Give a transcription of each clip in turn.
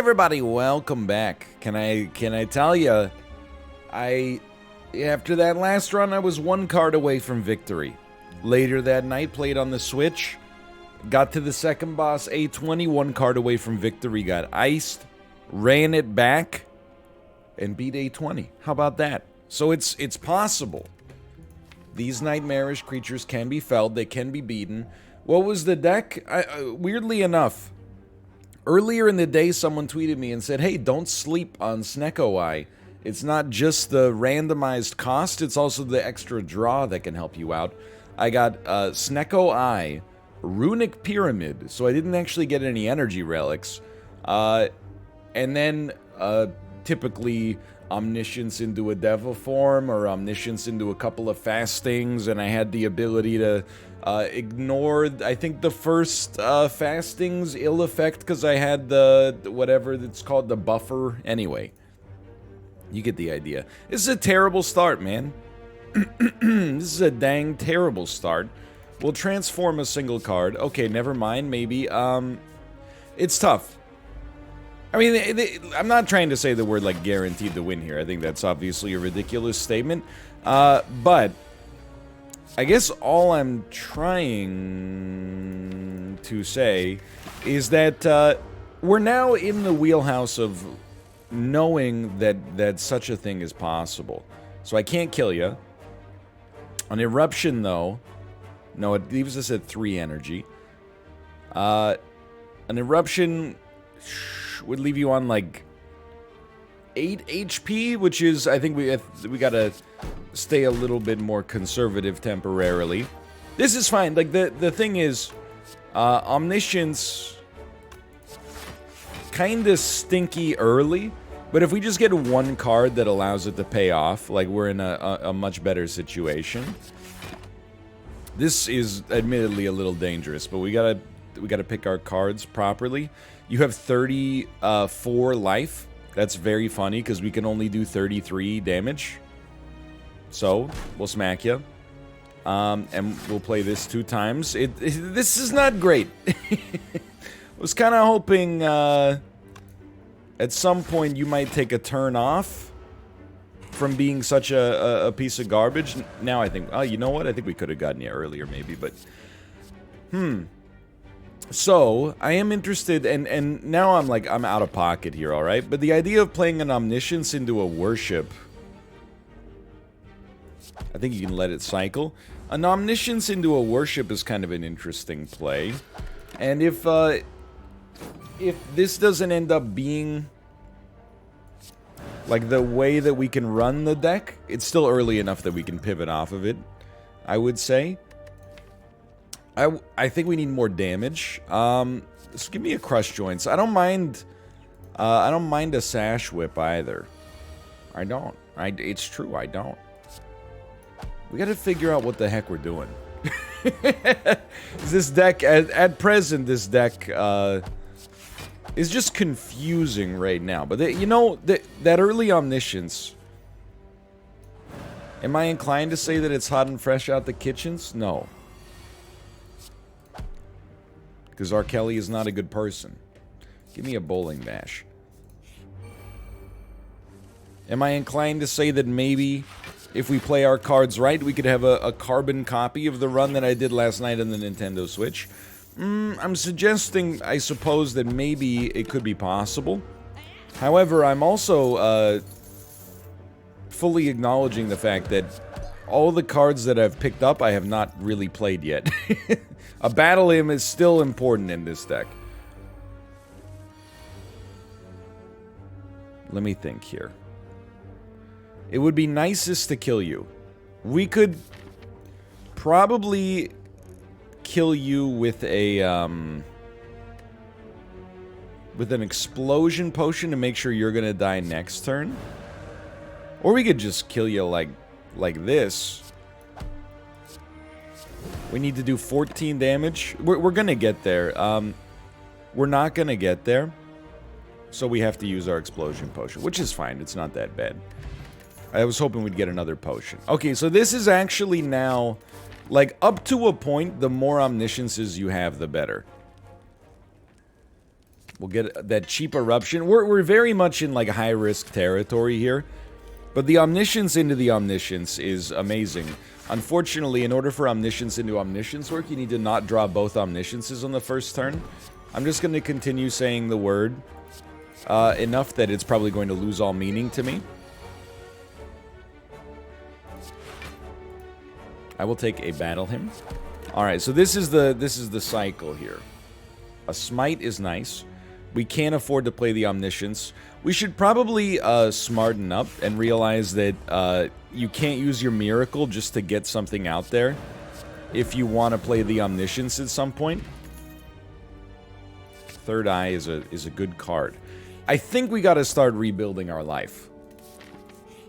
everybody, welcome back. Can I tell you, after that last run, I was one card away from victory. Later that night, played on the Switch, got to the second boss, A20, one card away from victory, got iced, ran it back, and beat A20. How about that? So it's possible. These nightmarish creatures can be felled, they can be beaten. What was the deck? Weirdly enough, earlier in the day, someone tweeted me and said, hey, don't sleep on Snecko Eye. It's not just the randomized cost, it's also the extra draw that can help you out. I got Snecko Eye, Runic Pyramid, so I didn't actually get any energy relics. And then typically Omniscience into a Devil form, or Omniscience into a couple of fastings, and I had the ability to ignore, I think, the first fasting's ill effect, because I had the, whatever it's called, the buffer. Anyway, you get the idea. This is a terrible start, man. This is a dang terrible start. We'll transform a single card. Okay, never mind, maybe. It's tough. I mean, I'm not trying to say that we're, like, guaranteed to win here. I think that's obviously a ridiculous statement. But I guess all I'm trying to say is that we're now in the wheelhouse of knowing that such a thing is possible. So I can't kill you. An Eruption, though, no, it leaves us at 3 energy. An Eruption would leave you on, like, 8 HP, which is, I think we gotta stay a little bit more conservative temporarily. This is fine. Like, the thing is, Omniscience kinda stinky early, but if we just get one card that allows it to pay off, like, we're in a much better situation. This is admittedly a little dangerous, but we gotta pick our cards properly. You have 34 life. That's very funny, because we can only do 33 damage. So, we'll smack you. And we'll play this 2 times. This is not great. I was kind of hoping, at some point you might take a turn off from being such a piece of garbage. Now I think, oh, you know what? I think we could have gotten you earlier, maybe, but... So, I am interested, and now I'm out of pocket here, alright? But the idea of playing an Omniscience into a Worship... I think you can let it cycle. An Omniscience into a Worship is kind of an interesting play. And if this doesn't end up being, like, the way that we can run the deck, it's still early enough that we can pivot off of it, I would say. I think we need more damage. Just give me a Crush Joints. I don't mind a Sash Whip either. I don't. It's true, I don't. We gotta figure out what the heck we're doing. This deck, at present, this deck, is just confusing right now. But, you know, that early Omniscience... Am I inclined to say that it's hot and fresh out the kitchens? No. Because R. Kelly is not a good person. Give me a bowling bash. Am I inclined to say that maybe, if we play our cards right, we could have a carbon copy of the run that I did last night on the Nintendo Switch? I'm suggesting, I suppose, that maybe it could be possible. However, I'm also fully acknowledging the fact that all the cards that I've picked up, I have not really played yet. A Battle Hymn is still important in this deck. Let me think here. It would be nicest to kill you. We could probably kill you with an Explosion Potion to make sure you're gonna die next turn. Or we could just kill you like this. We need to do 14 damage. We're gonna get there. We're not gonna get there. So we have to use our Explosion Potion, which is fine. It's not that bad. I was hoping we'd get another potion. Okay, so this is actually now... Like, up to a point, the more Omnisciences you have, the better. We'll get that cheap eruption. We're very much in like high-risk territory here. But the Omniscience into the Omniscience is amazing. Unfortunately, in order for Omniscience into Omniscience work, you need to not draw both Omnisciences on the first turn. I'm just going to continue saying the word enough that it's probably going to lose all meaning to me. I will take a Battle Hymn. Alright, so this is the cycle here. A Smite is nice. We can't afford to play the Omniscience. We should probably smarten up and realize that you can't use your Miracle just to get something out there if you want to play the Omniscience at some point. Third Eye is a good card. I think we got to start rebuilding our life.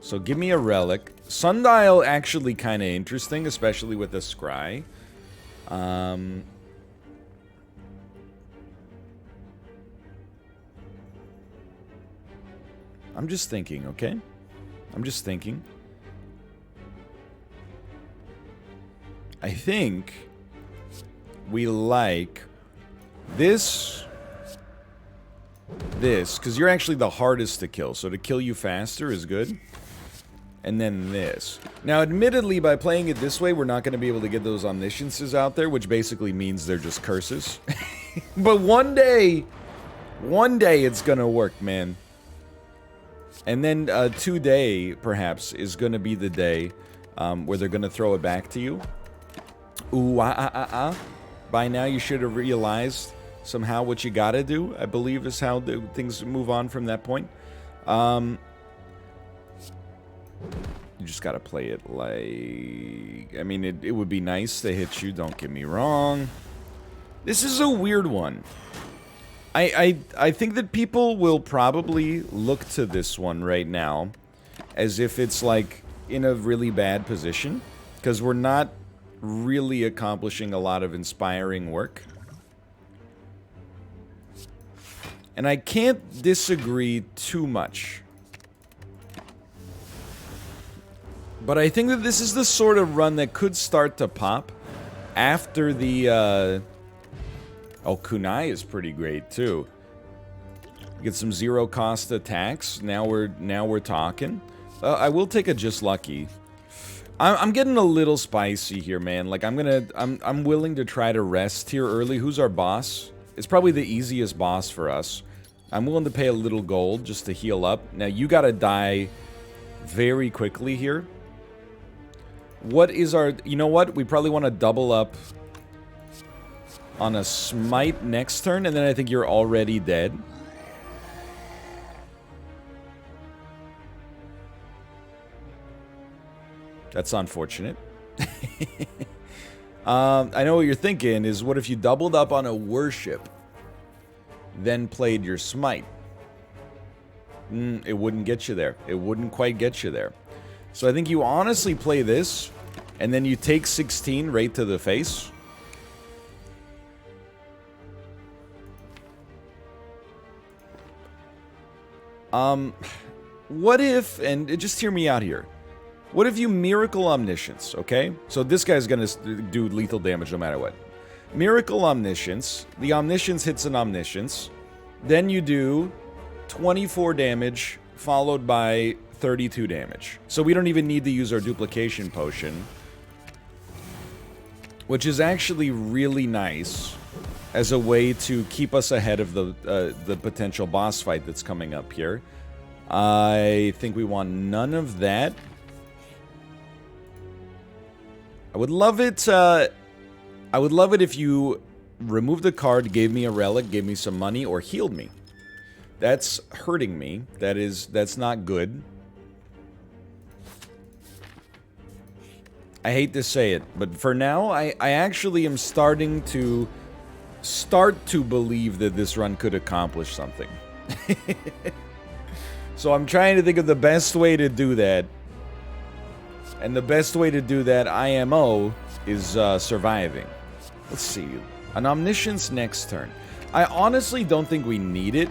So give me a Relic. Sundial actually kind of interesting, especially with a Scry. I'm just thinking, okay? I'm just thinking. I think we like this, because you're actually the hardest to kill, so to kill you faster is good. And then this. Now, admittedly, by playing it this way, we're not going to be able to get those Omnisciences out there, which basically means they're just curses. But one day it's going to work, man. And then today, perhaps, is going to be the day where they're going to throw it back to you. Ooh, By now, you should have realized somehow what you got to do, I believe, is how things move on from that point. You just gotta play it like... I mean, it would be nice to hit you, don't get me wrong. This is a weird one. I think that people will probably look to this one right now as if it's, like, in a really bad position. Because we're not really accomplishing a lot of inspiring work. And I can't disagree too much. But I think that this is the sort of run that could start to pop after the, Oh, Kunai is pretty great, too. Get some zero-cost attacks. Now we're talking. I will take a Just Lucky. I'm getting a little spicy here, man. Like, I'm willing to try to rest here early. Who's our boss? It's probably the easiest boss for us. I'm willing to pay a little gold just to heal up. Now, you gotta die very quickly here. What is our... You know what? We probably want to double up on a Smite next turn, and then I think you're already dead. That's unfortunate. I know what you're thinking is, what if you doubled up on a Worship, then played your Smite? It wouldn't get you there. It wouldn't quite get you there. So I think you honestly play this, and then you take 16 right to the face. What if, and just hear me out here, what if you Miracle Omniscience, okay? So this guy's gonna do lethal damage no matter what. Miracle Omniscience, the Omniscience hits an Omniscience, then you do 24 damage, followed by 32 damage. So we don't even need to use our duplication potion, which is actually really nice as a way to keep us ahead of the potential boss fight that's coming up here. I think we want none of that. I would love it if you removed a card, gave me a relic, gave me some money, or healed me. That's hurting me. That's not good. I hate to say it, but for now, I actually am starting to believe that this run could accomplish something. So I'm trying to think of the best way to do that. And the best way to do that, IMO, is surviving. Let's see. An Omniscience next turn. I honestly don't think we need it.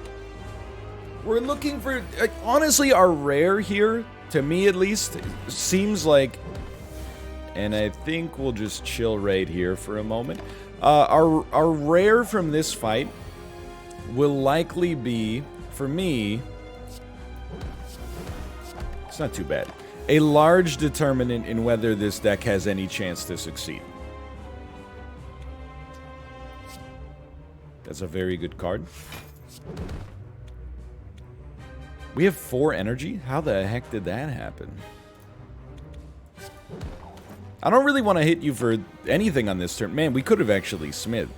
We're looking for... honestly, our rare here, to me at least, seems like... And I think we'll just chill right here for a moment. Our rare from this fight will likely be, for me, it's not too bad, a large determinant in whether this deck has any chance to succeed. That's a very good card. We have 4 energy? How the heck did that happen? I don't really want to hit you for anything on this turn. Man, we could have actually smithed.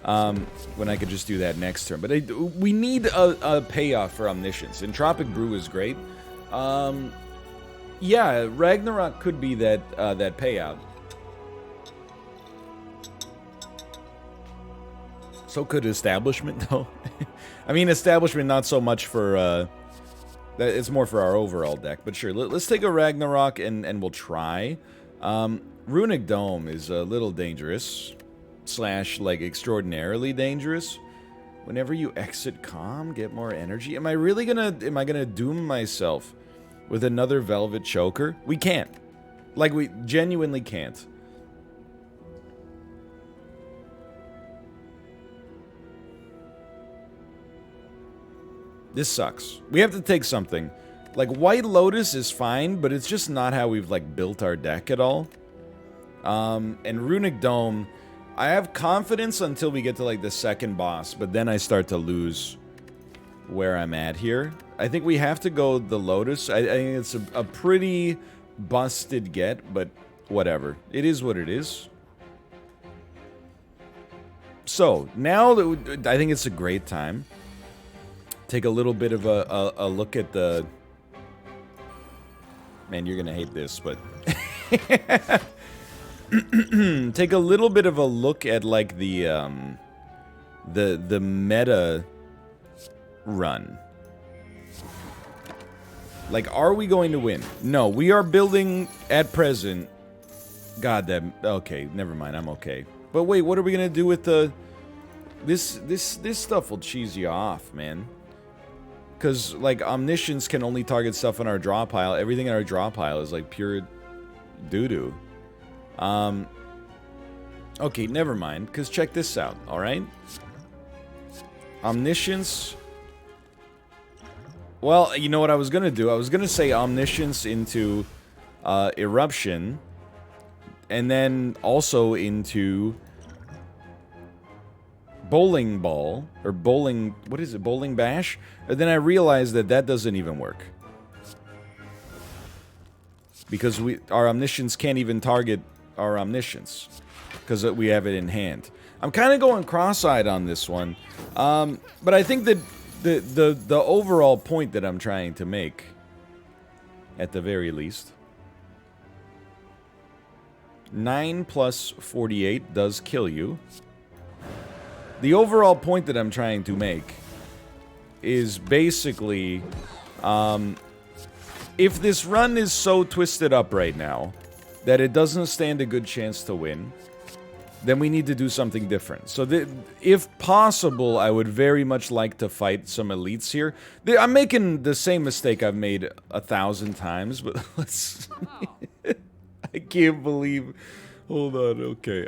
When I could just do that next turn. But we need a payoff for Omniscience. Entropic Brew is great. Yeah, Ragnarok could be that payout. So could Establishment, though. I mean, Establishment not so much for... it's more for our overall deck. But sure, let's take a Ragnarok and we'll try. Runic Dome is a little dangerous. / like extraordinarily dangerous. Whenever you exit Calm, get more energy. Am I really gonna doom myself with another Velvet Choker? We can't. Like, we genuinely can't. This sucks. We have to take something. Like, White Lotus is fine, but it's just not how we've, like, built our deck at all. And Runic Dome, I have confidence until we get to, like, the second boss, but then I start to lose where I'm at here. I think we have to go the Lotus. I think it's a pretty busted get, but whatever. It is what it is. So, now that I think it's a great time. Take a little bit of a look at the... Man, you're gonna hate this, but... Take a little bit of a look at, like, the meta run. Like, are we going to win? No, we are building at present. God, that... Okay, never mind, I'm okay. But wait, what are we gonna do with the... This stuff will cheese you off, man. Because, like, Omniscience can only target stuff on our draw pile. Everything in our draw pile is, like, pure doo-doo. Okay, never mind. Because check this out, alright? Omniscience... Well, you know what I was gonna do? I was gonna say Omniscience into Eruption. And then also into... Bowling Ball, or Bowling, what is it, Bowling Bash? And then I realized that that doesn't even work. Because our Omniscience can't even target our Omniscience. Because we have it in hand. I'm kind of going cross-eyed on this one. But I think that the overall point that I'm trying to make, at the very least, 9 plus 48 does kill you. The overall point that I'm trying to make is basically, if this run is so twisted up right now that it doesn't stand a good chance to win, then we need to do something different. So, if possible, I would very much like to fight some elites here. I'm making the same mistake I've made 1,000 times, but let's... I can't believe... Hold on, okay,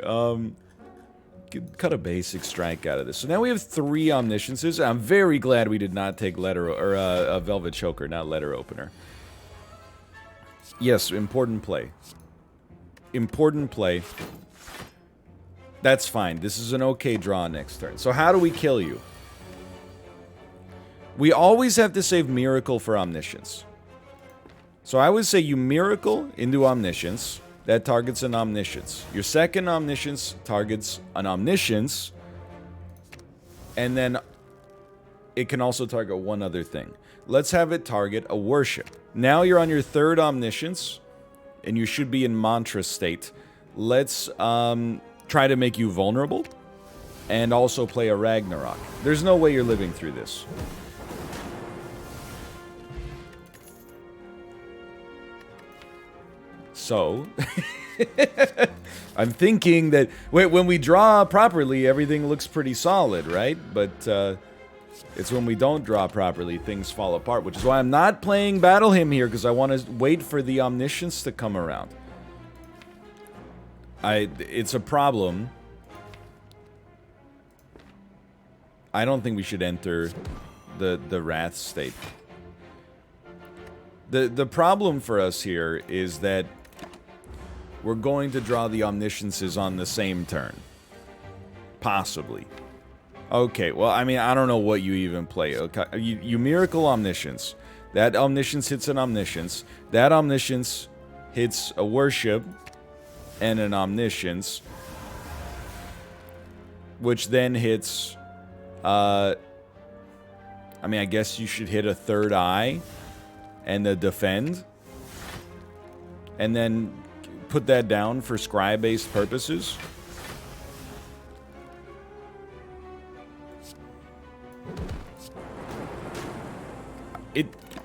cut a basic strike out of this. So now we have 3 Omnisciences. I'm very glad we did not take letter or a Velvet Choker, not letter opener. Yes, important play. Important play. That's fine. This is an okay draw next turn. So how do we kill you? We always have to save Miracle for Omniscience. So I would say you Miracle into Omniscience. That targets an Omniscience. Your second Omniscience targets an Omniscience. And then it can also target one other thing. Let's have it target a Worship. Now you're on your third Omniscience. And you should be in Mantra state. Let's try to make you vulnerable. And also play a Ragnarok. There's no way you're living through this. So, I'm thinking that when we draw properly, everything looks pretty solid, right? But it's when we don't draw properly, things fall apart, which is why I'm not playing Battle Hymn here, because I want to wait for the Omniscience to come around. It's a problem. I don't think we should enter the Wrath state. The problem for us here is that we're going to draw the Omnisciences on the same turn. Possibly. Okay, well, I mean, I don't know what you even play. Okay, you Miracle Omniscience. That Omniscience hits an Omniscience. That Omniscience hits a Worship and an Omniscience, which then hits, I mean, I guess you should hit a Third Eye and a Defend, and then put that down for scry-based purposes.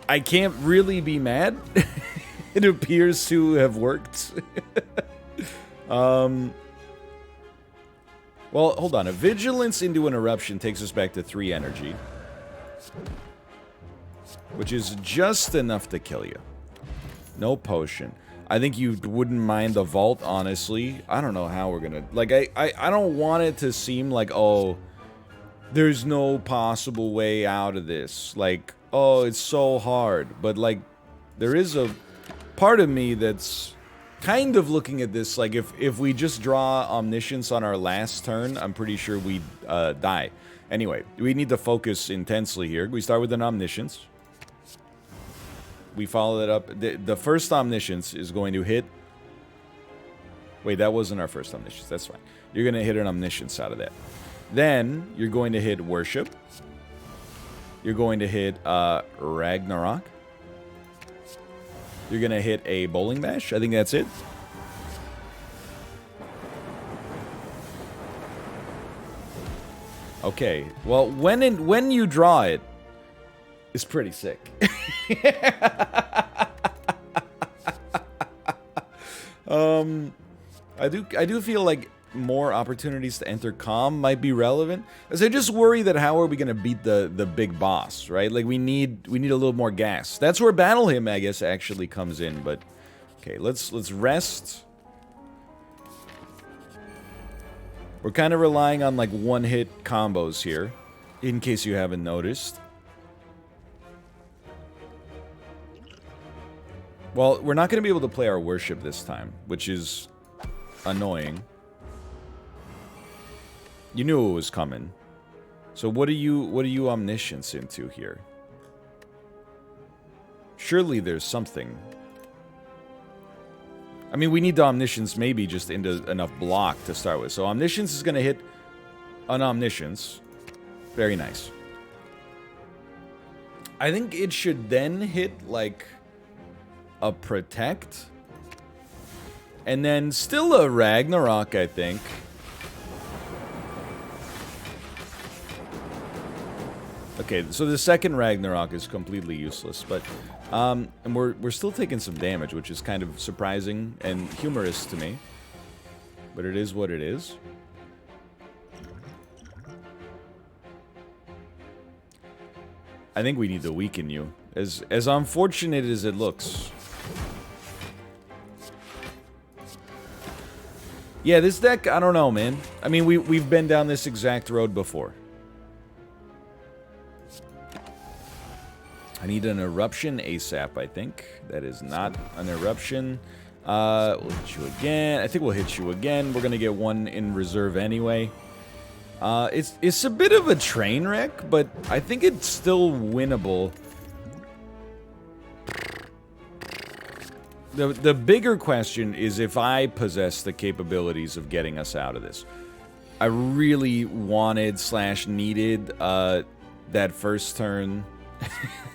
I can't really be mad. It appears to have worked. Well, hold on. A Vigilance into an Eruption takes us back to 3 energy, which is just enough to kill you. No potion. I think you wouldn't mind the Vault, honestly. I don't know how we're gonna... Like, I don't want it to seem like, oh, there's no possible way out of this. Like, oh, it's so hard. But, like, there is a part of me that's kind of looking at this, like, if we just draw Omniscience on our last turn, I'm pretty sure we'd die. Anyway, we need to focus intensely here. We start with an Omniscience. We follow that up. The first Omniscience is going to hit... Wait, that wasn't our first Omniscience. That's fine. You're going to hit an Omniscience out of that. Then, you're going to hit Worship. You're going to hit Ragnarok. You're going to hit a Bowling Bash. I think that's it. Okay. Well, when you draw it, it's pretty sick. I do feel like more opportunities to enter Calm might be relevant, as I just worry that how are we gonna beat the big boss, right? Like we need a little more gas. That's where Battle Hymn, I guess, actually comes in. But okay, let's rest. We're kind of relying on like one-hit combos here, in case you haven't noticed. Well, we're not going to be able to play our Worship this time, which is annoying. You knew it was coming. So what are you Omniscience into here? Surely there's something. I mean, we need the Omniscience maybe just into enough block to start with. So Omniscience is going to hit an Omniscience. Very nice. I think it should then hit, like, a Protect. And then still a Ragnarok, I think. Okay, so the second Ragnarok is completely useless, but and we're still taking some damage, which is kind of surprising and humorous to me. But it is what it is. I think we need to weaken you, as unfortunate as it looks. Yeah, this deck, I don't know, man. I mean, we've been down this exact road before. I need an Eruption ASAP, I think. That is not an Eruption. We'll hit you again. I think we'll hit you again. We're going to get one in reserve anyway. It's a bit of a train wreck, but I think it's still winnable. The bigger question is if I possess the capabilities of getting us out of this. I really wanted / needed that first turn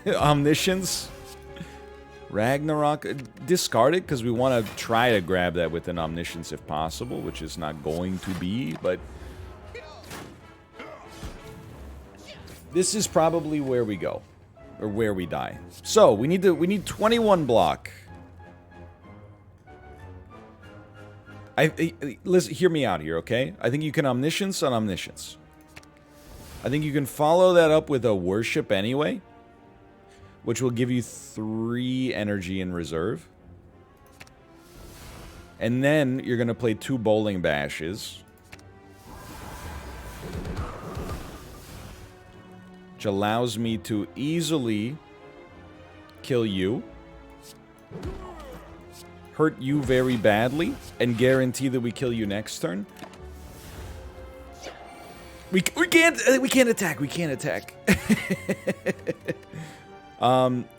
Omniscience. Ragnarok. Discard it, because we want to try to grab that with an Omniscience if possible, which is not going to be, but... This is probably where we go. Or where we die. So, we need 21 block. Listen, hear me out here, okay? I think you can Omniscience on Omniscience. I think you can follow that up with a Worship anyway, which will give you 3 energy in reserve. And then you're going to play 2 Bowling Bashes. which allows me to easily kill you, hurt you very badly, and guarantee that we kill you next turn. We can't attack. We can't attack.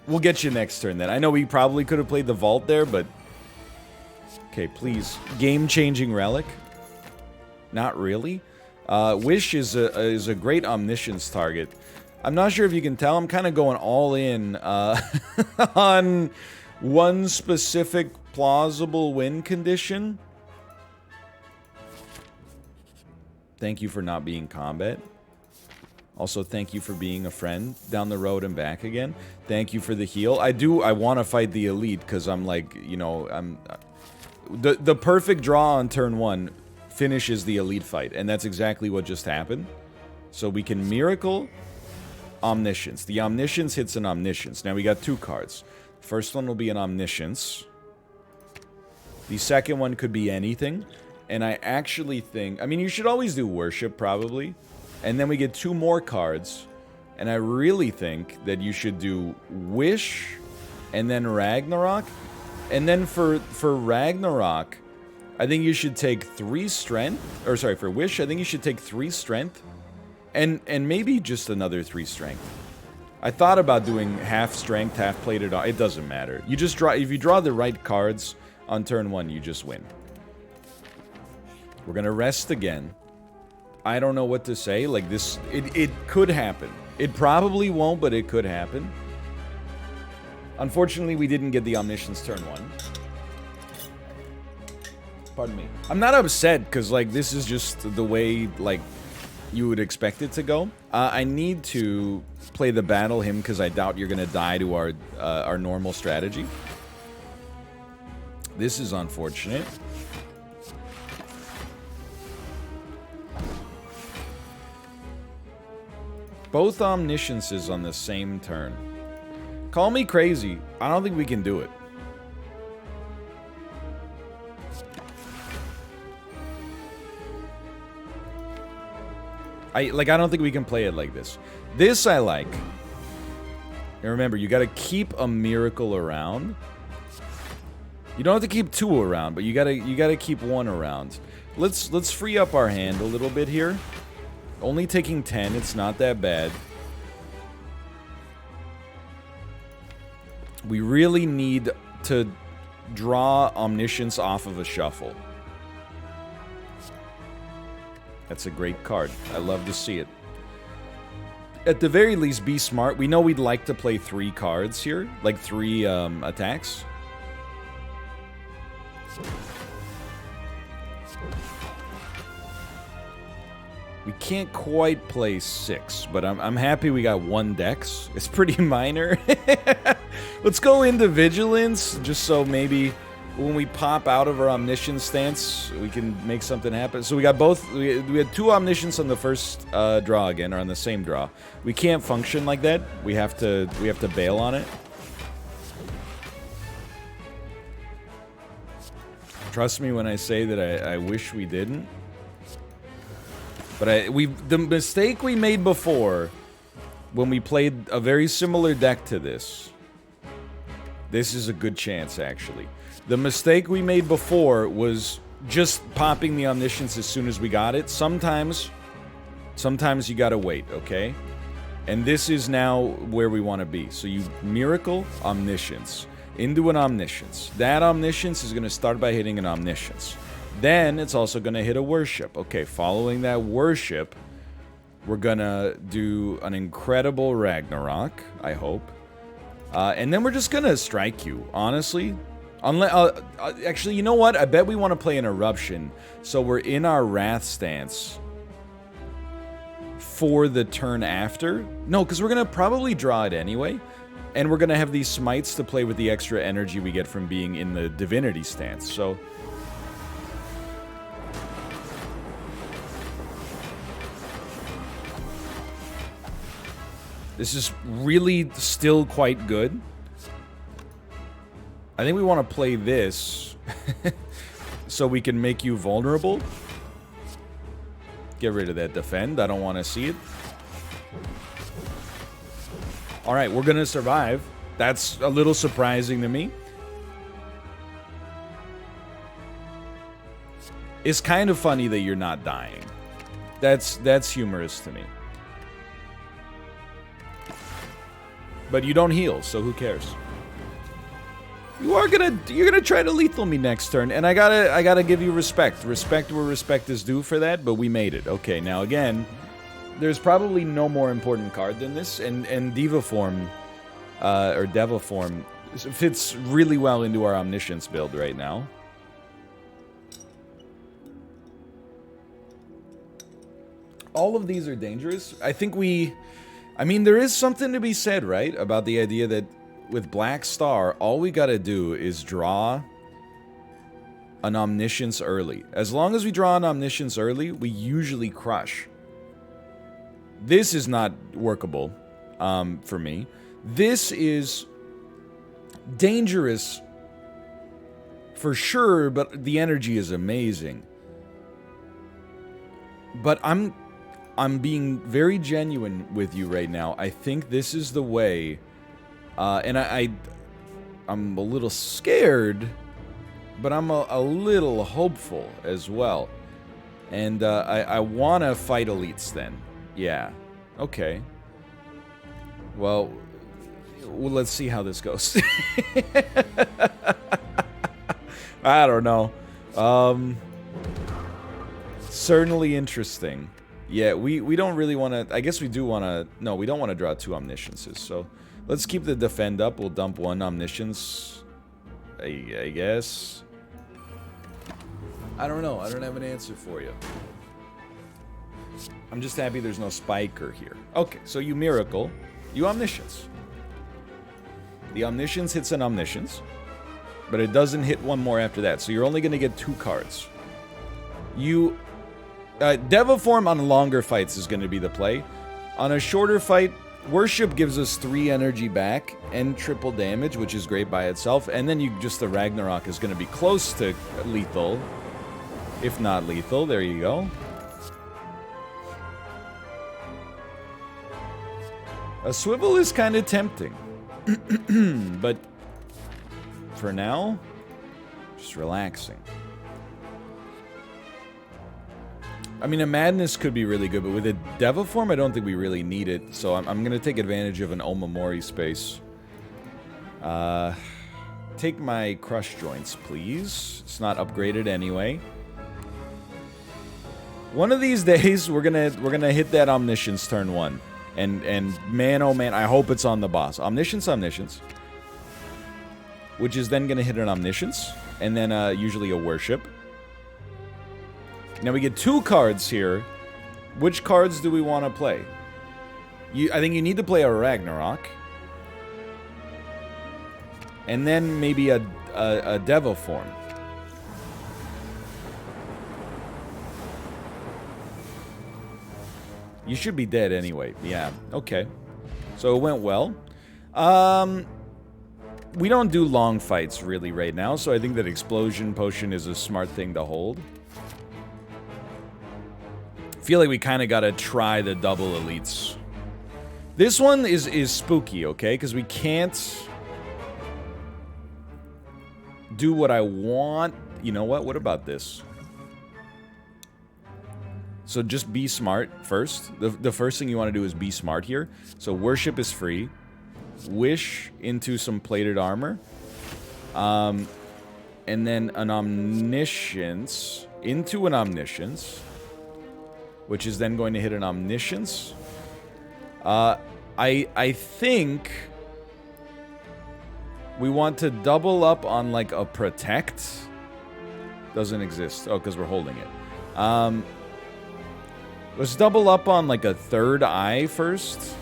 We'll get you next turn then. I know we probably could have played the vault there, but okay, please. Game-changing relic. Not really. Wish is a great omniscience target. I'm not sure if you can tell. I'm kind of going all in on one specific plausible win condition. Thank you for not being combat. Also, thank you for being a friend down the road and back again. Thank you for the heal. I want to fight the elite because I'm like, you know, the perfect draw on turn 1 finishes the elite fight, and that's exactly what just happened. So we can miracle omniscience. The omniscience hits an omniscience. Now we got 2 cards. First one will be an omniscience. The second one could be anything. And I actually think... I mean, you should always do worship, probably. And then we get 2 more cards. And I really think that you should do Wish and then Ragnarok. And then for Ragnarok, I think you should take 3 strength. Or sorry, for Wish, I think you should take 3 strength. And maybe just another 3 strength. I thought about doing half strength, half plated. It doesn't matter. You just draw... If you draw the right cards on turn 1, you just win. We're gonna rest again. I don't know what to say. Like this, it could happen. It probably won't, but it could happen. Unfortunately, we didn't get the omniscience turn 1. Pardon me. I'm not upset because like this is just the way like you would expect it to go. I need to play the battle hymn because I doubt you're gonna die to our normal strategy. This is unfortunate. Both omnisciences on the same turn. Call me crazy. I don't think we can do it. I don't think we can play it like this. This I like. And remember, you gotta keep a miracle around. You don't have to keep 2 around, but you gotta keep 1 around. Let's free up our hand a little bit here. Only taking 10, it's not that bad. We really need to draw omniscience off of a shuffle. That's a great card. I love to see it. At the very least, be smart. We know we'd like to play 3 cards here, like 3 attacks. We can't quite play 6, but I'm happy we got 1 dex. It's pretty minor. Let's go into Vigilance, just so maybe when we pop out of our Omniscience stance, we can make something happen. So we got both. We had 2 Omniscience on the first draw again, or on the same draw. We can't function like that. We have to bail on it. Trust me when I say that I wish we didn't. But the mistake we made before, when we played a very similar deck to this is a good chance, actually. The mistake we made before was just popping the Omniscience as soon as we got it. Sometimes you gotta wait, okay? And this is now where we want to be. So you Miracle Omniscience into an Omniscience. That Omniscience is going to start by hitting an Omniscience. Then it's also going to hit a Worship. Okay, following that Worship, we're going to do an incredible Ragnarok, I hope. And then we're just going to strike you, honestly. Actually, you know what? I bet we want to play an Eruption. So we're in our Wrath stance for the turn after. No, because we're going to probably draw it anyway. And we're going to have these Smites to play with the extra energy we get from being in the Divinity stance. So this is really still quite good. I think we want to play this so we can make you vulnerable. Get rid of that defend. I don't want to see it. All right, we're gonna survive. That's a little surprising to me. It's kind of funny that you're not dying. That's humorous to me. But you don't heal, so who cares? You're gonna try to lethal me next turn, and I gotta give you respect. Respect where respect is due for that, but we made it. Okay, now again, there's probably no more important card than this, and Diva form, or Devil form, fits really well into our Omniscience build right now. All of these are dangerous. I think I mean, there is something to be said, right? About the idea that with Black Star, all we gotta do is draw an Omniscience early. As long as we draw an Omniscience early, we usually crush. This is not workable for me. This is dangerous for sure, but the energy is amazing. But I'm being very genuine with you right now. I think this is the way, and I'm a little scared, but I'm a little hopeful as well. And I want to fight elites then. Yeah. Okay. Well, let's see how this goes. I don't know. Certainly interesting. Yeah, we don't really want to... I guess we do want to... No, we don't want to draw 2 Omnisciences, so... Let's keep the defend up. We'll dump 1 Omniscience. I guess. I don't know. I don't have an answer for you. I'm just happy there's no Spiker here. Okay, so you Miracle. You Omniscience. The Omniscience hits an Omniscience, but it doesn't hit one more after that, so you're only going to get 2 cards. You... Devil form on longer fights is going to be the play. On a shorter fight, Worship gives us 3 energy back and triple damage, which is great by itself. And then you just the Ragnarok is going to be close to lethal, if not lethal. There you go. A swivel is kind of tempting, but for now, just relaxing. I mean, a Madness could be really good, but with a Devil form, I don't think we really need it. So I'm going to take advantage of an Omamori space. Take my Crush Joints, please. It's not upgraded anyway. One of these days, we're gonna hit that Omniscience turn 1. And man, oh man, I hope it's on the boss. Omniscience, which is then gonna hit an Omniscience, and then usually a Worship. Now we get 2 cards here. Which cards do we want to play? I think you need to play a Ragnarok. And then maybe a Devil form. You should be dead anyway. Yeah, okay. So it went well. We don't do long fights really right now, so I think that Explosion Potion is a smart thing to hold. Feel like we kind of gotta try the double elites. This one is spooky, okay? Because we can't do what I want. You know what? What about this? So just be smart first. The first thing you want to do is be smart here. So Worship is free. Wish into some plated armor. And then an Omniscience into an Omniscience, which is then going to hit an Omniscience. I think we want to double up on like a Protect. Doesn't exist. Oh, because we're holding it. Let's double up on like a Third Eye first.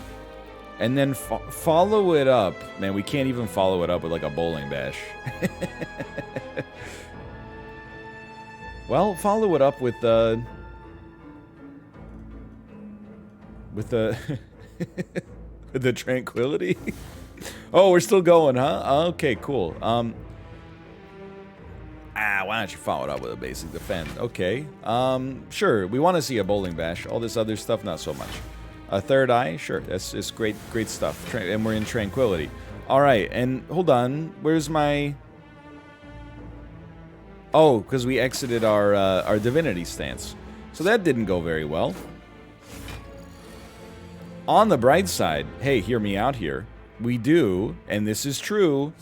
And then follow it up. Man, we can't even follow it up with like a Bowling Bash. Well, follow it up with the... With the... the Tranquility? Oh, we're still going, huh? Okay, cool. Why don't you follow it up with a basic defend? Okay. Sure, we want to see a Bowling Bash. All this other stuff, not so much. A third eye? Sure, that's just great stuff. And we're in tranquility. All right, and hold on. Where's my... Oh, because we exited our divinity stance. So that didn't go very well. On the bright side, hey, hear me out here. We do, and this is true,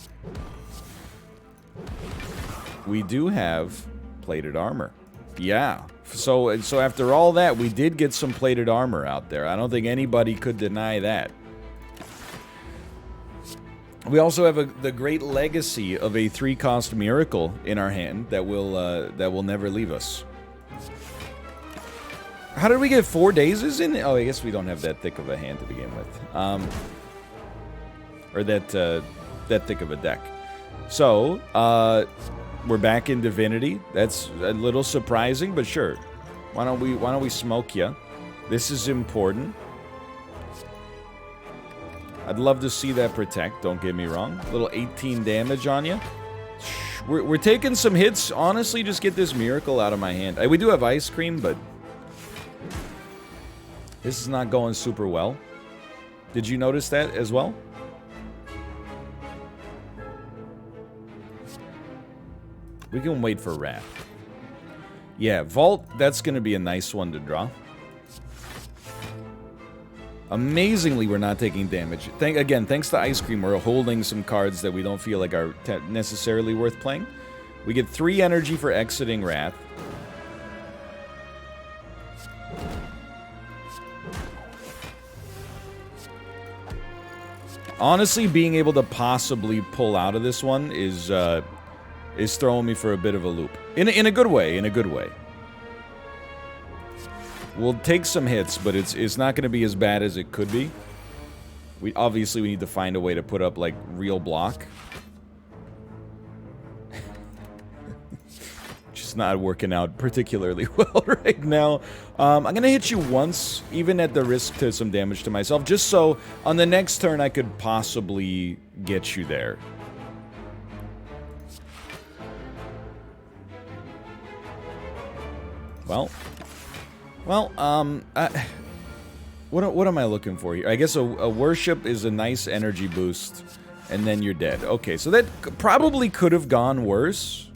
we do have plated armor. Yeah. So after all that, we did get some plated armor out there. I don't think anybody could deny that. We also have the great legacy of a 3-cost miracle in our hand that will never leave us. How did we get 4 dazes in? Oh, I guess we don't have that thick of a hand to begin with. Or that thick of a deck. So, we're back in Divinity. That's a little surprising, but sure. Why don't we smoke ya? This is important. I'd love to see that protect, don't get me wrong. A little 18 damage on you. We're taking some hits. Honestly, just get this miracle out of my hand. We do have ice cream, but this is not going super well. Did you notice that as well? We can wait for Wrath. Yeah, Vault, that's going to be a nice one to draw. Amazingly, we're not taking damage. Again, thanks to Ice Cream, we're holding some cards that we don't feel like are necessarily worth playing. We get 3 energy for exiting Wrath. Honestly, being able to possibly pull out of this one is throwing me for a bit of a loop. In a good way, in a good way. We'll take some hits, but it's not going to be as bad as it could be. Obviously we need to find a way to put up like real block. Just not working out particularly well right now. I'm going to hit you once, even at the risk to some damage to myself, just so on the next turn I could possibly get you there. Well, what am I looking for here? I guess a worship is a nice energy boost, and then you're dead. Okay, so that probably could have gone worse.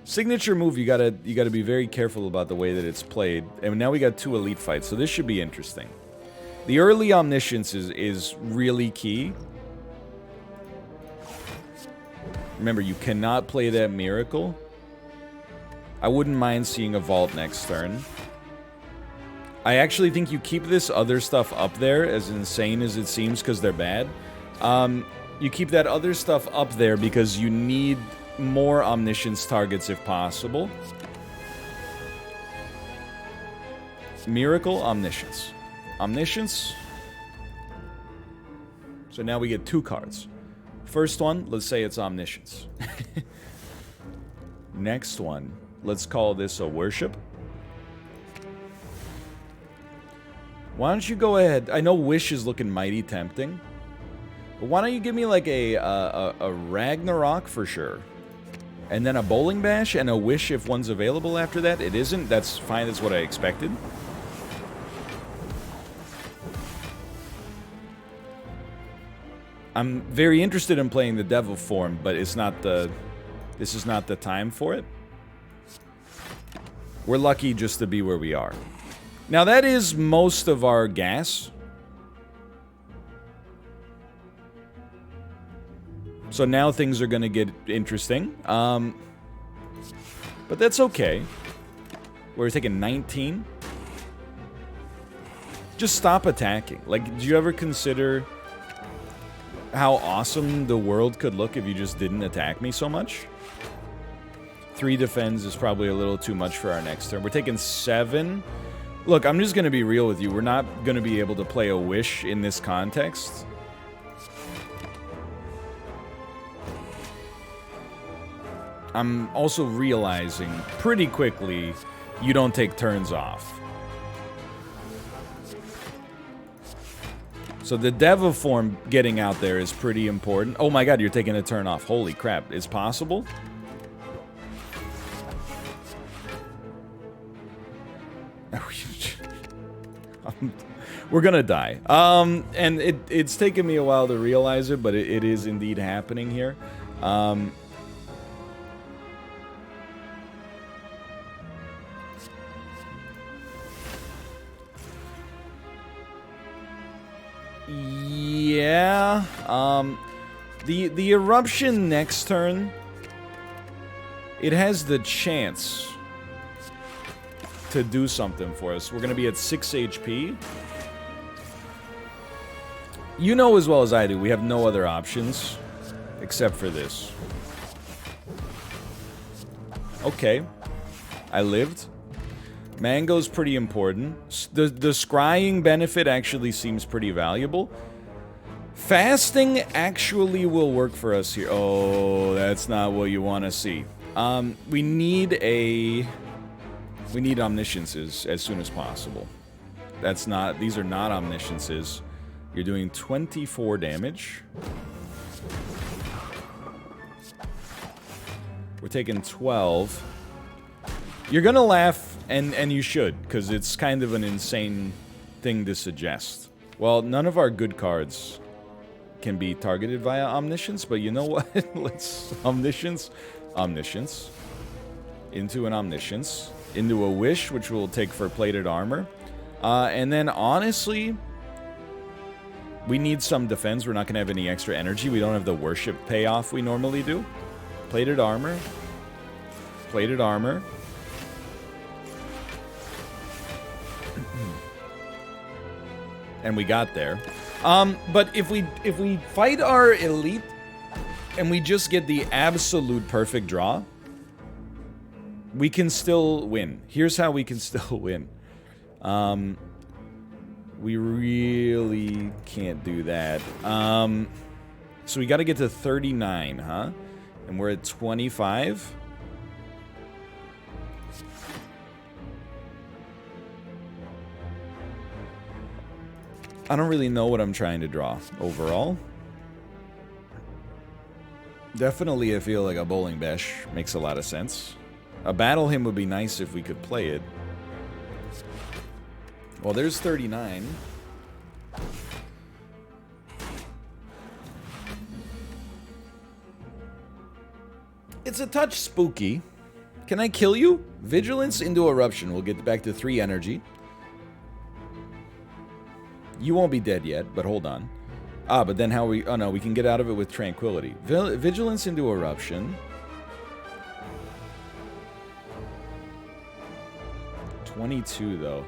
Signature move, you gotta be very careful about the way that it's played. And now we got 2 elite fights, so this should be interesting. The early omniscience is really key. Remember, you cannot play that miracle. I wouldn't mind seeing a vault next turn. I actually think you keep this other stuff up there, as insane as it seems, because they're bad. You keep that other stuff up there because you need more omniscience targets if possible. Miracle, omniscience. Omniscience. So now we get 2 cards. First one, let's say it's omniscience. Next one, let's call this a worship. Why don't you go ahead? I know Wish is looking mighty tempting. But why don't you give me like a Ragnarok for sure. And then a Bowling Bash and a Wish if one's available after that. It isn't. That's fine. That's what I expected. I'm very interested in playing the Devil form, but it's not the... This is not the time for it. We're lucky just to be where we are. Now that is most of our gas. So now things are going to get interesting. But that's okay. We're taking 19. Just stop attacking. Like, did you ever consider how awesome the world could look if you just didn't attack me so much? 3 defends is probably a little too much for our next turn. We're taking 7. Look, I'm just going to be real with you. We're not going to be able to play a Wish in this context. I'm also realizing pretty quickly you don't take turns off. So the Devil form getting out there is pretty important. Oh my god, you're taking a turn off. Holy crap. It's possible? We're gonna die. And it's taken me a while to realize it, but it is indeed happening here. Yeah. The eruption next turn, it has the chance to do something for us. We're gonna be at 6 HP. You know as well as I do, we have no other options except for this. Okay. I lived. Mango's pretty important. The scrying benefit actually seems pretty valuable. Fasting actually will work for us here. Oh, that's not what you want to see. We need omnisciences as soon as possible. These are not omnisciences. You're doing 24 damage. We're taking 12. You're gonna laugh, and you should, because it's kind of an insane thing to suggest. Well, none of our good cards can be targeted via omniscience, but you know what? Let's omniscience, into an omniscience, into a wish, which we'll take for plated armor, and then honestly, we need some defense. We're not gonna have any extra energy. We don't have the worship payoff we normally do. Plated armor, plated armor. And we got there. But if we fight our elite and we just get the absolute perfect draw, we can still win. Here's how we can still win. We really can't do that. So we got to get to 39, huh? And we're at 25. I don't really know what I'm trying to draw overall. Definitely I feel like a bowling bash makes a lot of sense. A battle hymn would be nice if we could play it. Well, there's 39. It's a touch spooky. Can I kill you? Vigilance into eruption. We'll get back to 3 energy. You won't be dead yet, but hold on. Ah, but then how we... Oh, no, we can get out of it with tranquility. Vigilance into eruption. 22, though.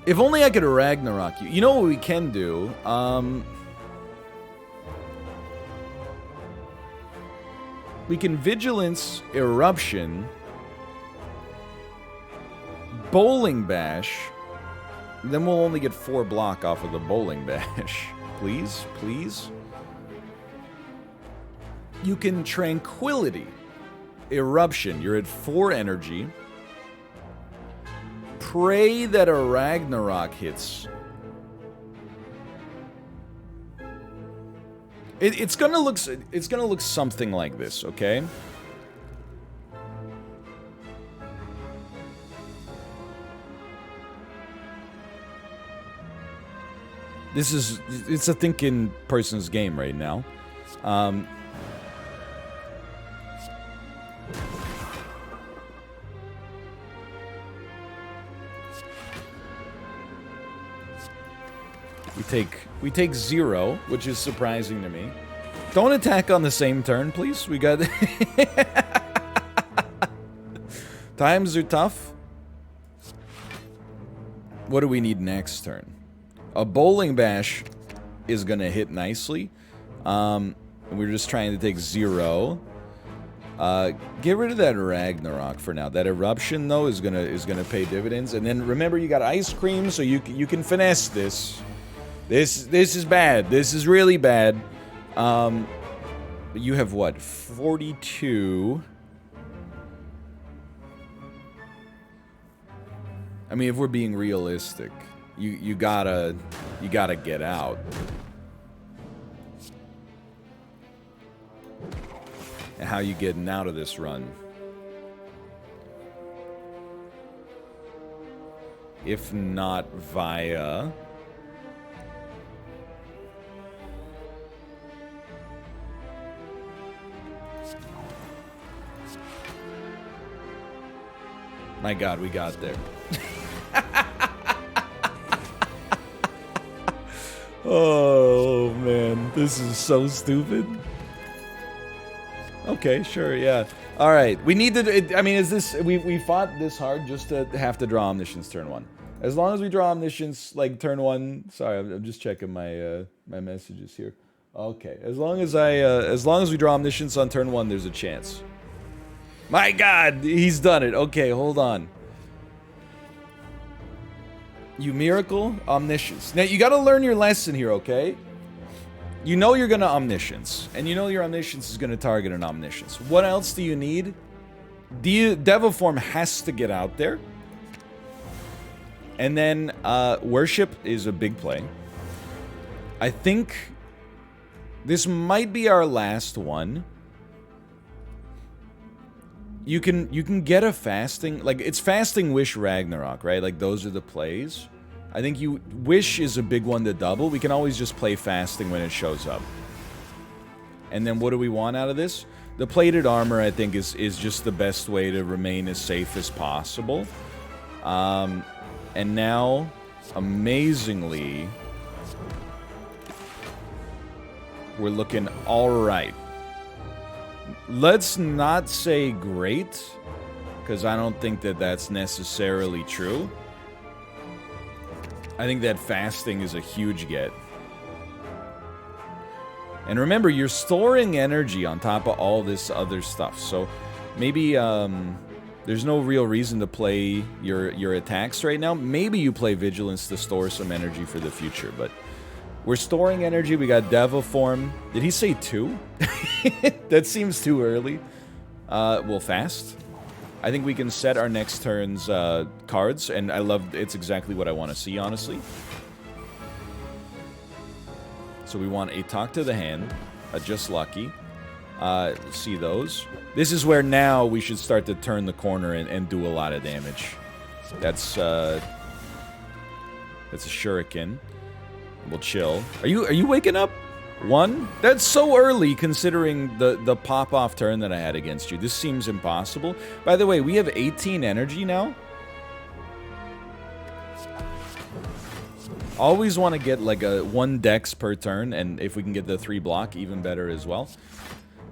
If only I could Ragnarok you. You know what we can do? We can Vigilance Eruption. Bowling Bash. Then we'll only get 4 block off of the Bowling Bash. Please, please. You can Tranquility. Eruption. You're at 4 energy. Pray that a Ragnarok hits. It's gonna look something like this, okay? It's a thinking person's game right now. We take 0, which is surprising to me. Don't attack on the same turn, please. We got... Times are tough. What do we need next turn? A Bowling Bash is gonna hit nicely. We're just trying to take 0. Get rid of that Ragnarok for now. That Eruption, though, is gonna pay dividends. And then remember, you got Ice Cream, so you can finesse this. This is bad. This is really bad. You have what? 42. I mean, if we're being realistic, you gotta get out. And how you getting out of this run? if not via... My god, we got there. Oh, man. This is so stupid. Okay, sure, yeah. Alright, we need to... I mean, is this... We fought this hard just to have to draw Omniscience turn 1. As long as we draw Omniscience, like, turn 1... Sorry, I'm just checking my my messages here. Okay, as long as we draw Omniscience on turn 1, there's a chance. My god, he's done it. Okay, hold on. You miracle, Omniscience. Now, you gotta learn your lesson here, okay? You know you're gonna Omniscience, and you know your Omniscience is gonna target an Omniscience. What else do you need? Deviform has to get out there. And then, Worship is a big play. I think this might be our last one. You can get a Fasting, like, it's Fasting, Wish, Ragnarok, right? Like, those are the plays. I think Wish is a big one to double. We can always just play Fasting when it shows up. And then what do we want out of this? The Plated Armor, I think, is just the best way to remain as safe as possible. And now, amazingly, we're looking alright. Let's not say great, because I don't think that that's necessarily true. I think that Fasting is a huge get. And remember, you're storing energy on top of all this other stuff, so maybe there's no real reason to play your attacks right now. Maybe you play Vigilance to store some energy for the future, but we're storing energy. We got Deviform. Did he say 2? That seems too early. We'll fast. I think we can set our next turn's cards, and I love it's exactly what I want to see, honestly. So we want a Talk to the Hand, a Just Lucky. See those. This is where now we should start to turn the corner and do a lot of damage. That's a Shuriken. We'll chill. Are you waking up? 1? That's so early considering the pop-off turn that I had against you. This seems impossible. By the way, we have 18 energy now. Always want to get like a 1 dex per turn, and if we can get the 3 block, even better as well.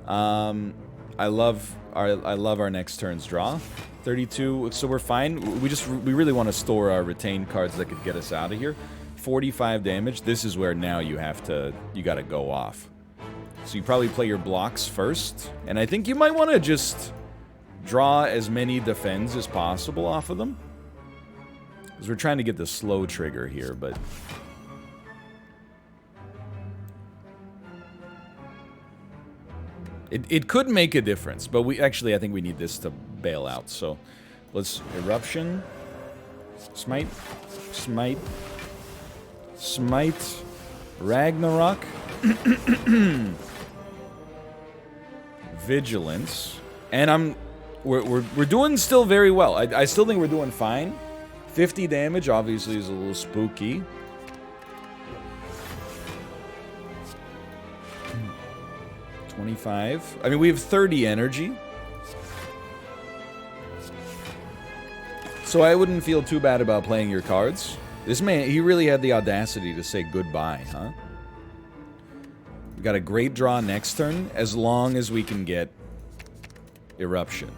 I love our next turn's draw. 32, so we're fine. We really want to store our retained cards that could get us out of here. 45 damage. This is where now you gotta go off. So you probably play your blocks first, and I think you might want to just draw as many defends as possible off of them. Because we're trying to get the slow trigger here, but... It could make a difference, but I think we need this to bail out. So let's Eruption, Smite, Smite, Smite, Ragnarok, Vigilance, and we're doing still very well. I still think we're doing fine. 50 damage obviously is a little spooky. $25. I mean, we have 30 energy. So I wouldn't feel too bad about playing your cards. This man, he really had the audacity to say goodbye, huh? We got a great draw next turn, as long as we can get Eruption.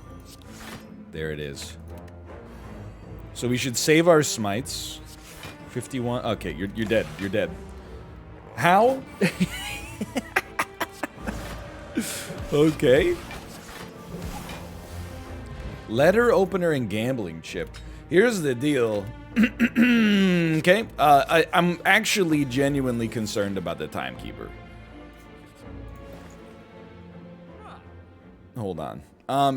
There it is. So we should save our smites. 51. Okay, you're dead. You're dead. How? Okay. Letter opener and gambling chip. Here's the deal. Okay. I'm actually genuinely concerned about the timekeeper. Hold on.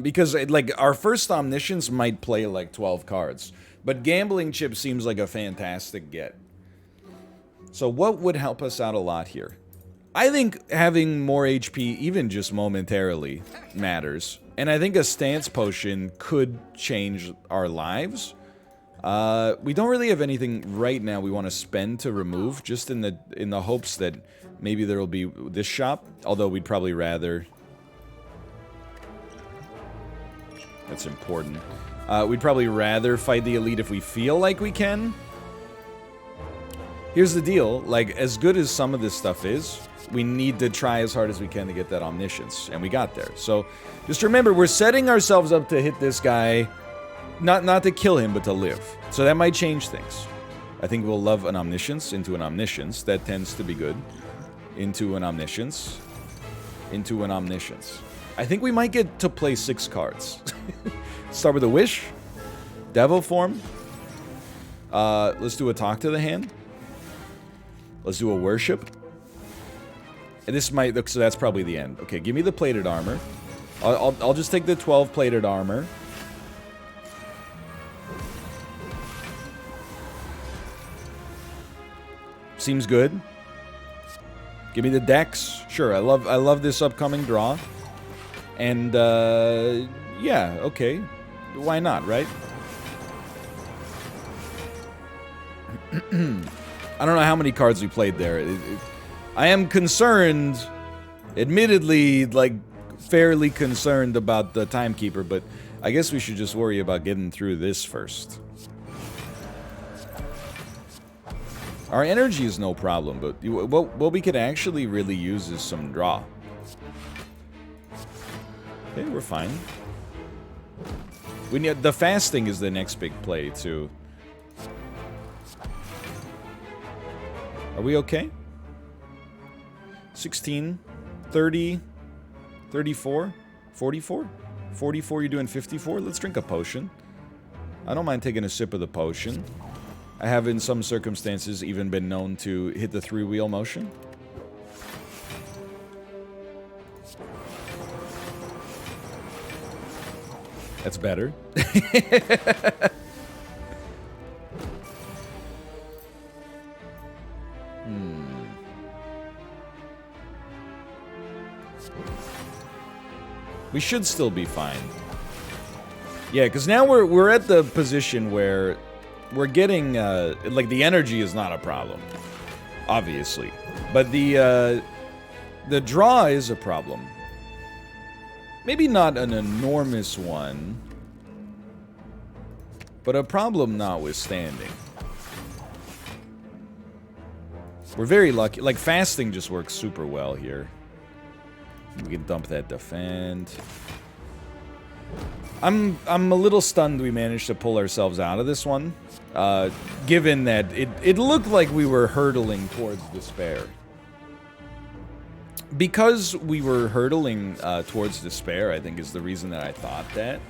Because like our first Omniscience might play like 12 cards, but gambling chip seems like a fantastic get. So what would help us out a lot here? I think having more HP, even just momentarily, matters. And I think a stance potion could change our lives. We don't really have anything right now we want to spend to remove, just in the hopes that maybe there will be this shop, although we'd probably rather... That's important. We'd probably rather fight the elite if we feel like we can. Here's the deal, like, as good as some of this stuff is, we need to try as hard as we can to get that omniscience, and we got there. So, just remember, we're setting ourselves up to hit this guy, not to kill him, but to live. So that might change things. I think we'll love an omniscience into an omniscience. That tends to be good. Into an omniscience. Into an omniscience. I think we might get to play 6 cards. Start with a wish. Devil form. Let's do a talk to the hand. Let's do a worship. And this might... So that's probably the end. Okay, give me the plated armor. I'll just take the 12 plated armor. Seems good. Give me the decks. Sure, I love this upcoming draw. And, yeah, okay. Why not, right? I don't know how many cards we played there. I am concerned, admittedly, like, fairly concerned about the timekeeper, but I guess we should just worry about getting through this first. Our energy is no problem, but what we could actually really use is some draw. Okay, we're fine. We need... The fasting is the next big play, too. Are we okay? 16, 30, 34, 44? 44, you're doing 54? Let's drink a potion. I don't mind taking a sip of the potion. I have, in some circumstances, even been known to hit the 3-wheel motion. That's better. We should still be fine. Yeah, because now we're at the position where we're getting, like, the energy is not a problem, obviously. But the draw is a problem. Maybe not an enormous one, but a problem notwithstanding. We're very lucky. Like, fasting just works super well here. We can dump that defend. I'm a little stunned we managed to pull ourselves out of this one, given that it looked like we were hurtling towards despair. Because we were hurtling towards despair, I think, is the reason that I thought that.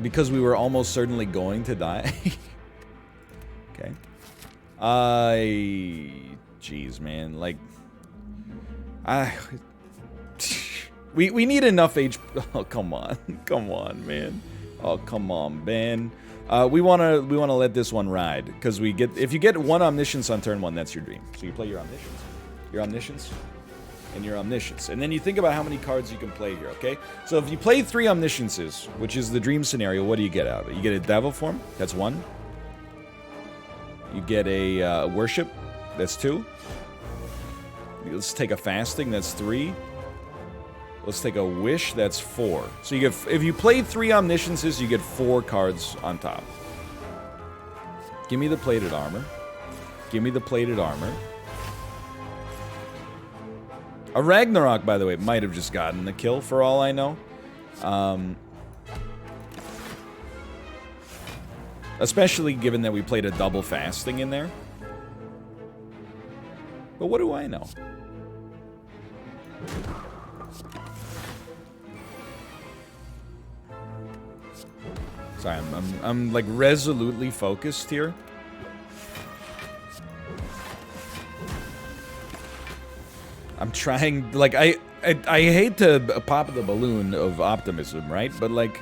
Because we were almost certainly going to die. Okay. Jeez, man. Like... We need enough HP. Oh, come on. Come on, man. Oh, come on, man. We wanna let this one ride. Because we get... If you get one omniscience on turn 1, that's your dream. So you play your omniscience. Your omniscience, and your omniscience. And then you think about how many cards you can play here, okay? So if you play 3 omnisciences, which is the dream scenario, what do you get out of it? You get a devil form, that's 1. You get a worship, that's 2. Let's take a fasting, that's 3. Let's take a wish, that's 4. So you get, if you play 3 omnisciences, you get 4 cards on top. Give me the plated armor. Give me the plated armor. A Ragnarok, by the way, might have just gotten the kill for all I know. Especially given that we played a double fasting in there. But what do I know? Sorry, I'm like resolutely focused here. I'm trying, like, I hate to pop the balloon of optimism, right? But, like,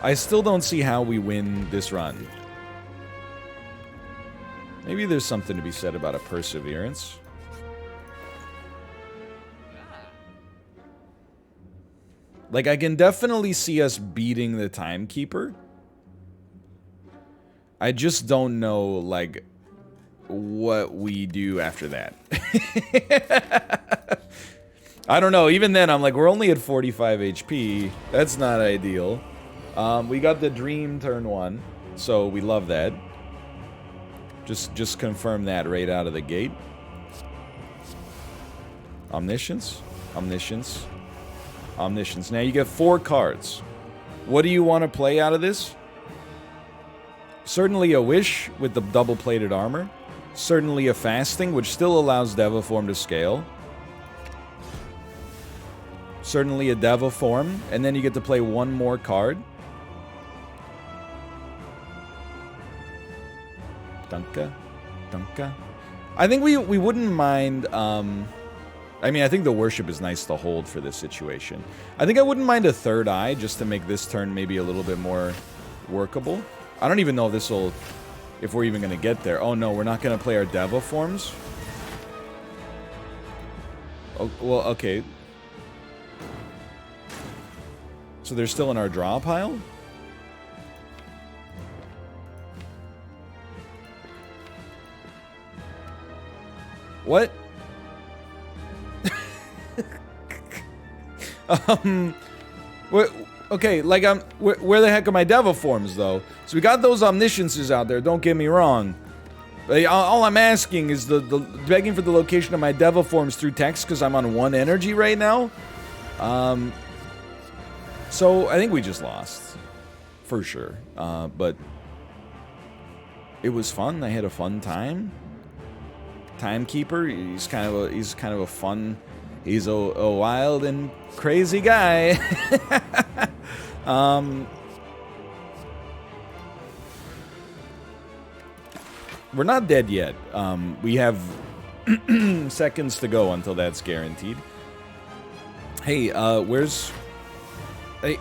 I still don't see how we win this run. Maybe there's something to be said about a perseverance. Like, I can definitely see us beating the timekeeper. I just don't know, like, what we do after that. I don't know. Even then, I'm like, we're only at 45 HP. That's not ideal. We got the Dream turn 1, so we love that. Just confirm that right out of the gate. Omniscience. Omniscience. Omniscience. Now you get 4 cards. What do you want to play out of this? Certainly a Wish with the double-plated armor. Certainly a Fasting, which still allows Devaform to scale. Certainly a Devaform, and then you get to play 1 more card. Dunka. Dunka. I think we wouldn't mind, I mean, I think the Worship is nice to hold for this situation. I think I wouldn't mind a Third Eye, just to make this turn maybe a little bit more workable. I don't even know if this will... if we're even going to get there. Oh no, we're not going to play our Devaforms? Oh, well, okay. So they're still in our draw pile? What? Okay, like, where the heck are my Devaforms, though? So we got those Omnisciences out there, don't get me wrong. But all I'm asking is begging for the location of my Devaforms through text, because I'm on 1 energy right now. So I think we just lost. For sure. But it was fun. I had a fun time. Timekeeper, he's kind of a fun... he's a wild and crazy guy. We're not dead yet. We have seconds to go until that's guaranteed. Hey, where's... Hey...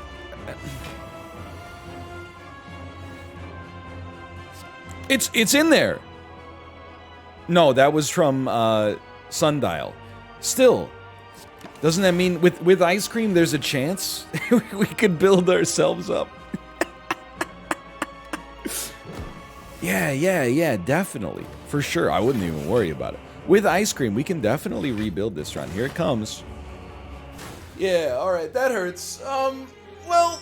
It's in there! No, that was from, Sundial. Still... doesn't that mean with ice cream there's a chance we could build ourselves up? Yeah, definitely. For sure. I wouldn't even worry about it. With ice cream, we can definitely rebuild this run. Here it comes. Yeah, alright, that hurts. Well,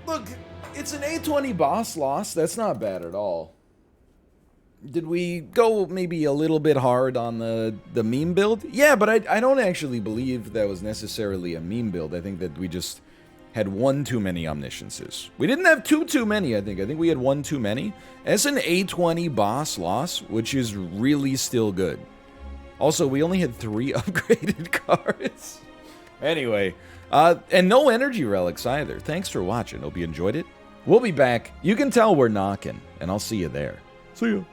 look, it's an A20 boss loss. That's not bad at all. Did we go maybe a little bit hard on the meme build? Yeah, but I don't actually believe that was necessarily a meme build. I think that we just had 1 too many Omnisciences. We didn't have too many, I think. I think we had 1 too many. As an A20 boss loss, which is really still good. Also, we only had 3 upgraded cards. Anyway, and no energy relics either. Thanks for watching. Hope you enjoyed it. We'll be back. You can tell we're knocking, and I'll see you there. See ya.